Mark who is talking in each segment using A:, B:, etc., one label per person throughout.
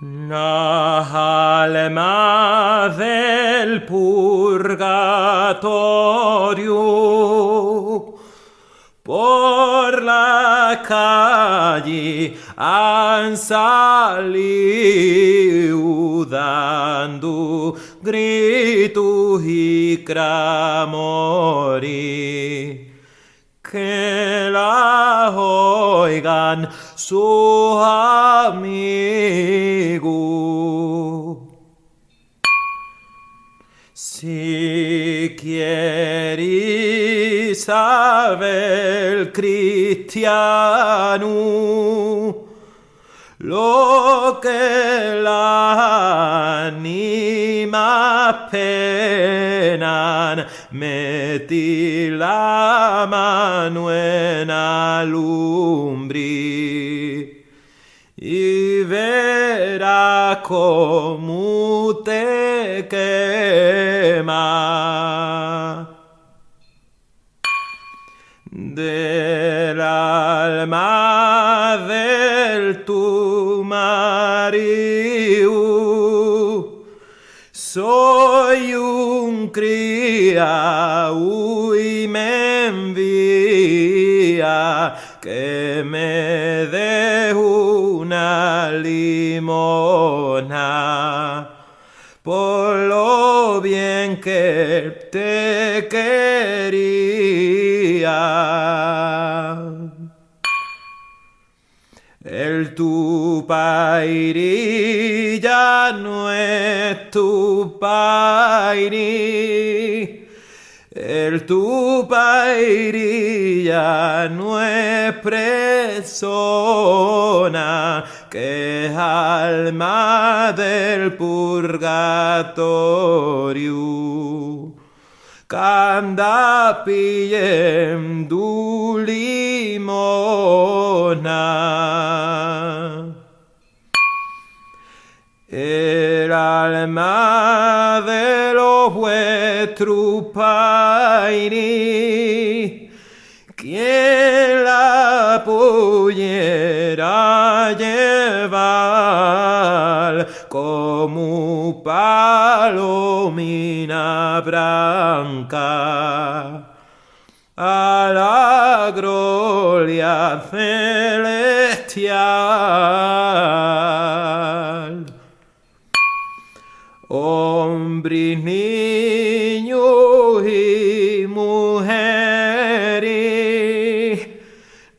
A: La alma del purgatorio por la calle han salido dando gritos y clamores. Que la oigan sus amigos. Si quieres saber, cristiano, lo que la anima penan, metí la mano en la lumbre y verá cómo te quema. Del alma del tu marido soy un criado y me envía que me dé una limona por lo bien que te quería. El tu pairi ya no es tu pairi. El tu pairi ya no es persona, que es alma del purgatorio. Canda pidiendo limona. El alma de los vuestros pairi, quien la pudiera llevar como palomina blanca a la gloria celestial. Hombres, niños y mujeres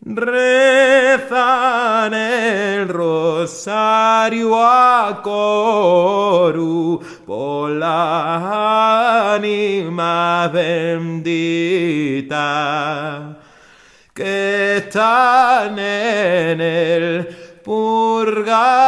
A: rezan el rosario a coro por la ánima bendita que están en el purgatorio.